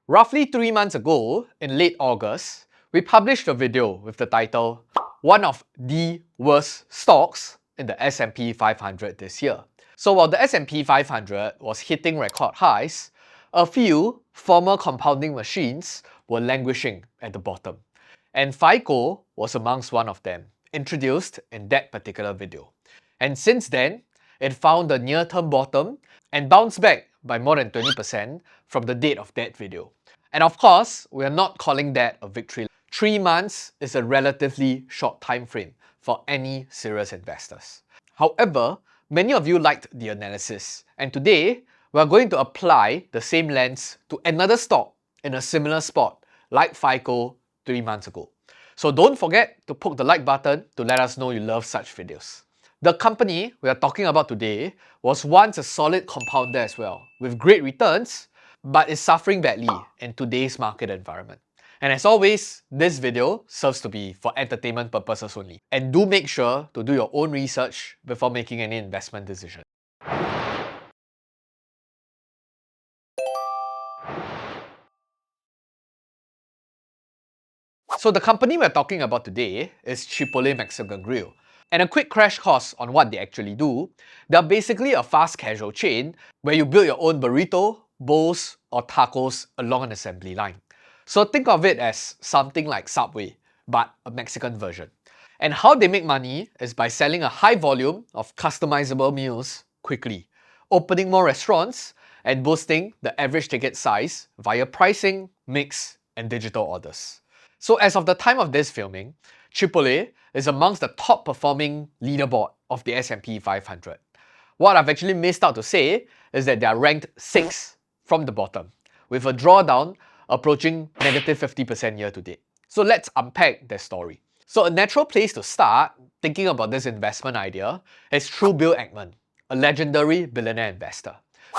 Roughly 3 months ago, in late August, we published a video with the title, One of the Worst Stocks in the S&P 500 this year. So while the S&P 500 was hitting record highs, a few former compounding machines were languishing at the bottom. And FICO was amongst one of them, introduced in that particular video. And since then, it found a near-term bottom and bounced back by more than 20% from the date of that video. And of course, we are not calling that a victory. 3 months is a relatively short time frame for any serious investors. However, many of you liked the analysis, and today we are going to apply the same lens to another stock in a similar spot like FICO 3 months ago. So don't forget to poke the like button to let us know you love such videos. The company we are talking about today was once a solid compounder as well, with great returns, but is suffering badly in today's market environment. And as always, this video serves to be for entertainment purposes only. And do make sure to do your own research before making any investment decision. So the company we're talking about today is Chipotle Mexican Grill. And a quick crash course on what they actually do. They're basically a fast casual chain where you build your own burrito, bowls, or tacos along an assembly line. So think of it as something like Subway, but a Mexican version. And how they make money is by selling a high volume of customizable meals quickly, opening more restaurants, and boosting the average ticket size via pricing, mix, and digital orders. So as of the time of this filming, Chipotle is amongst the top performing leaderboard of the S&P 500. What I've actually missed out to say is that they are ranked 6th from the bottom, with a drawdown approaching negative 50% year to date. So let's unpack their story. So a natural place to start thinking about this investment idea is through Bill Ackman, a legendary billionaire investor.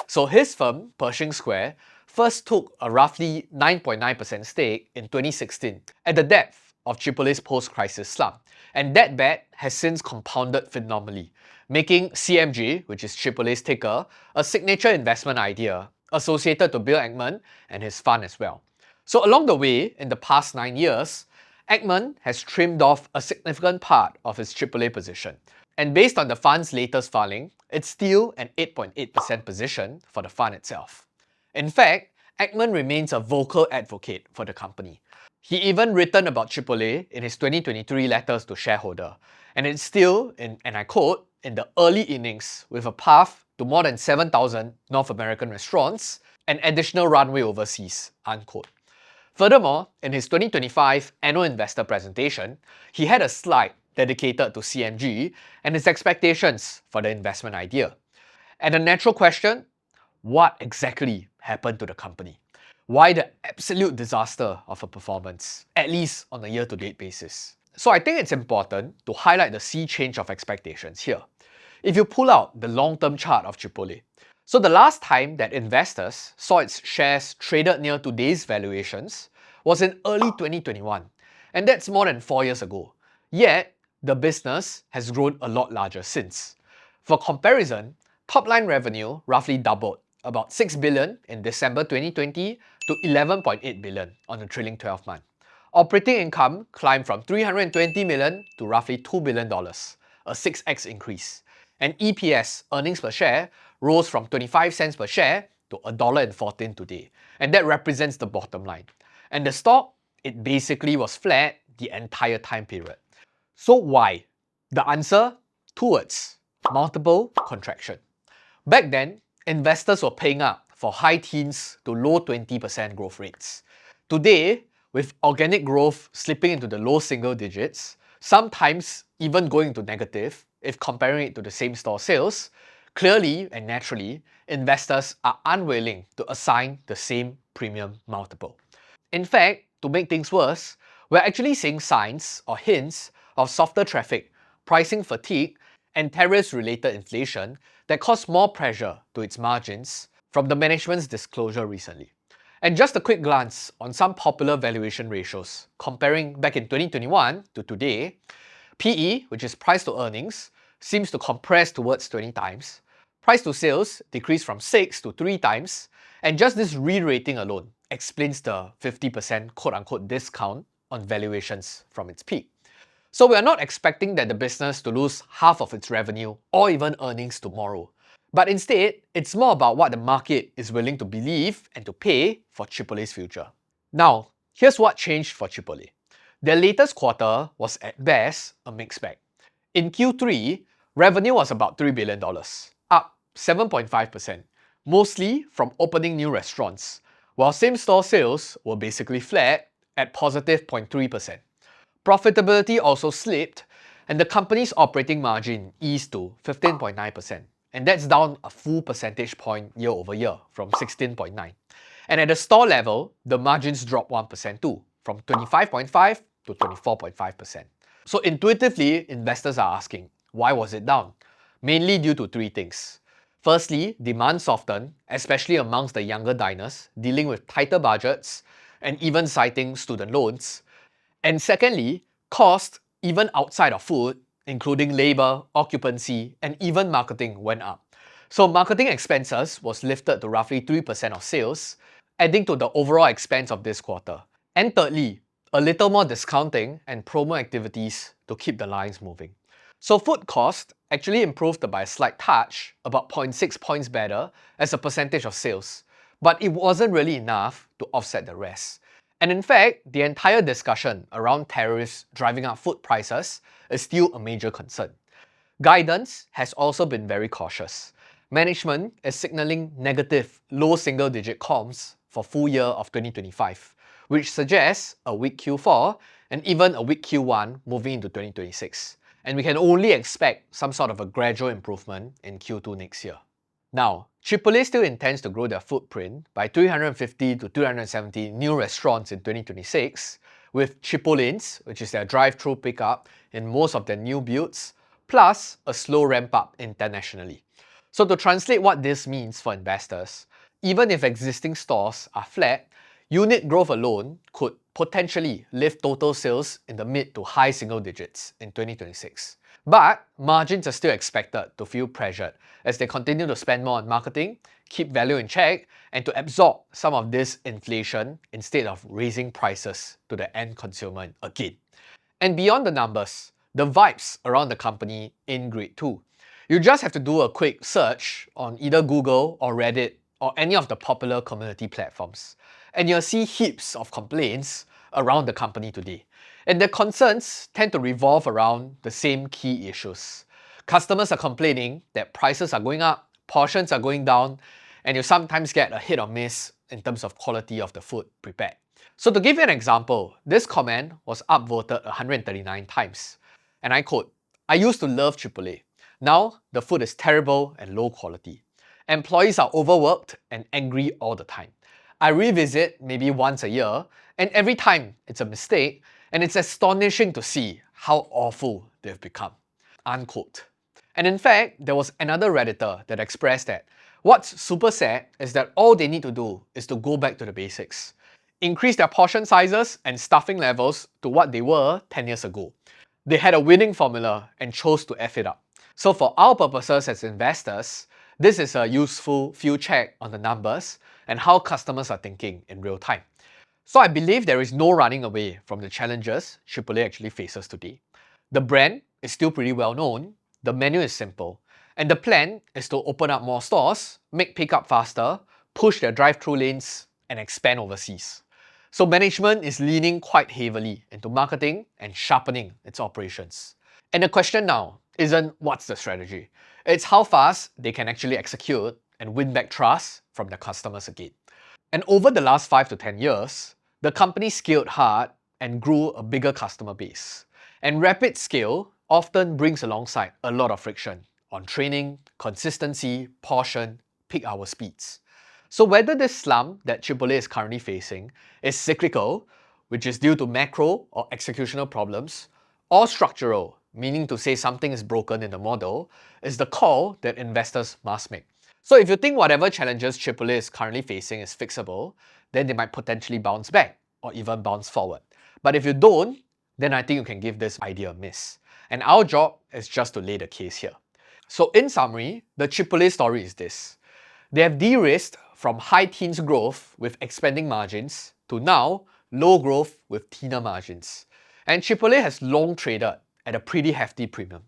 So his firm, Pershing Square, first took a roughly 9.9% stake in 2016 at the depth of Chipotle's post-crisis slump. And that bet has since compounded phenomenally, making CMG, which is Chipotle's ticker, a signature investment idea associated to Bill Ackman and his fund as well. So along the way, in the past 9 years, Ackman has trimmed off a significant part of his Chipotle position. And based on the fund's latest filing, it's still an 8.8% position for the fund itself. In fact, Ackman remains a vocal advocate for the company. He even written about Chipotle in his 2023 letters to shareholder, and it's still, and I quote, in the early innings with a path to more than 7,000 North American restaurants and additional runway overseas, unquote. Furthermore, in his 2025 annual investor presentation, he had a slide dedicated to CMG and his expectations for the investment idea. And the natural question, what exactly happened to the company? Why the absolute disaster of a performance, at least on a year-to-date basis? So I think it's important to highlight the sea change of expectations here. If you pull out the long-term chart of Chipotle, so the last time that investors saw its shares traded near today's valuations was in early 2021, and that's more than 4 years ago. Yet, the business has grown a lot larger since. For comparison, top-line revenue roughly doubled, about 6 billion in December 2020 to 11.8 billion on a trailing 12 month. Operating income climbed from 320 million to roughly $2 billion, a 6x increase. And EPS, earnings per share, rose from 25 cents per share to $1.14 today. And that represents the bottom line. And the stock, it basically was flat the entire time period. So why? The answer? 2 words. Multiple contraction. Back then, investors were paying up for high teens to low 20% growth rates. Today, with organic growth slipping into the low single digits, sometimes even going to negative if comparing it to the same store sales, clearly and naturally, investors are unwilling to assign the same premium multiple. In fact, to make things worse, we're actually seeing signs or hints of softer traffic, pricing fatigue, and tariffs-related inflation that cause more pressure to its margins from the management's disclosure recently. And just a quick glance on some popular valuation ratios, comparing back in 2021 to today, PE, which is price to earnings, seems to compress towards 20 times, price to sales decreased from 6 to 3 times, and just this re-rating alone explains the 50% quote-unquote discount on valuations from its peak. So we are not expecting that the business to lose half of its revenue or even earnings tomorrow. But instead, it's more about what the market is willing to believe and to pay for Chipotle's future. Now, here's what changed for Chipotle. Their latest quarter was at best a mixed bag. In Q3, revenue was about $3 billion, up 7.5%, mostly from opening new restaurants, while same-store sales were basically flat at positive 0.3%. Profitability also slipped, and the company's operating margin eased to 15.9%, and that's down a full percentage point year over year from 16.9%. And at the store level, the margins dropped 1% too, from 25.5% to 24.5%. So intuitively, investors are asking, why was it down? Mainly due to three things. Firstly, demand softened, especially amongst the younger diners, dealing with tighter budgets and even citing student loans. And secondly, cost, even outside of food, including labor, occupancy, and even marketing went up. So marketing expenses was lifted to roughly 3% of sales, adding to the overall expense of this quarter. And thirdly, a little more discounting and promo activities to keep the lines moving. So food cost actually improved by a slight touch, about 0.6 points better as a percentage of sales, but it wasn't really enough to offset the rest. And in fact, the entire discussion around tariffs driving up food prices is still a major concern. Guidance has also been very cautious. Management is signaling negative low single-digit comps for full year of 2025, which suggests a weak Q4 and even a weak Q1 moving into 2026. And we can only expect some sort of a gradual improvement in Q2 next year. Now, Chipotle still intends to grow their footprint by 350 to 270 new restaurants in 2026, with Chipolanes, which is their drive-through pickup in most of their new builds, plus a slow ramp-up internationally. So to translate what this means for investors, even if existing stores are flat, unit growth alone could potentially lift total sales in the mid to high single digits in 2026. But margins are still expected to feel pressured as they continue to spend more on marketing, keep value in check, and to absorb some of this inflation instead of raising prices to the end consumer again. And beyond the numbers, the vibes around the company ain't great too. You just have to do a quick search on either Google or Reddit or any of the popular community platforms, and you'll see heaps of complaints around the company today. And the concerns tend to revolve around the same key issues. Customers are complaining that prices are going up, portions are going down, and you sometimes get a hit or miss in terms of quality of the food prepared. So to give you an example, this comment was upvoted 139 times. And I quote, "I used to love Chipotle. Now the food is terrible and low quality. Employees are overworked and angry all the time. I revisit maybe once a year, and every time it's a mistake, and it's astonishing to see how awful they've become." Unquote. And in fact, there was another Redditor that expressed that what's super sad is that all they need to do is to go back to the basics. Increase their portion sizes and stuffing levels to what they were 10 years ago. They had a winning formula and chose to F it up. So for our purposes as investors, this is a useful field check on the numbers and how customers are thinking in real time. So I believe there is no running away from the challenges Chipotle actually faces today. The brand is still pretty well known, the menu is simple, and the plan is to open up more stores, make pickup faster, push their drive-through lanes, and expand overseas. So management is leaning quite heavily into marketing and sharpening its operations. And the question now isn't what's the strategy, it's how fast they can actually execute and win back trust from their customers again. And over the last 5 to 10 years, the company scaled hard and grew a bigger customer base. And rapid scale often brings alongside a lot of friction on training, consistency, portion, peak hour speeds. So whether this slump that Chipotle is currently facing is cyclical, which is due to macro or executional problems, or structural, meaning to say something is broken in the model, is the call that investors must make. So if you think whatever challenges Chipotle is currently facing is fixable, then they might potentially bounce back or even bounce forward. But if you don't, then I think you can give this idea a miss. And our job is just to lay the case here. So in summary, the Chipotle story is this. They have de-risked from high teens growth with expanding margins to now low growth with thinner margins. And Chipotle has long traded at a pretty hefty premium.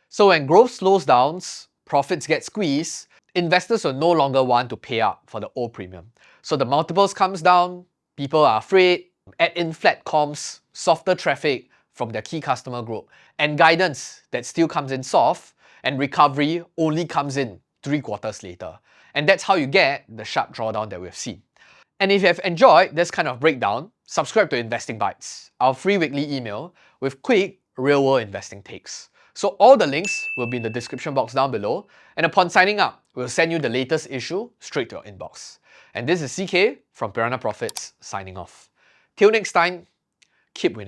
So when growth slows down, profits get squeezed, investors will no longer want to pay up for the old premium. So the multiples comes down, people are afraid, add in flat comms, softer traffic from their key customer group, and guidance that still comes in soft, and recovery only comes in 3 quarters later. And that's how you get the sharp drawdown that we've seen. And if you have enjoyed this kind of breakdown, subscribe to Investing Bites, our free weekly email with quick, real-world investing takes. So all the links will be in the description box down below, and upon signing up, we'll send you the latest issue straight to your inbox. And this is CK from Piranha Profits signing off. Till next time, keep winning.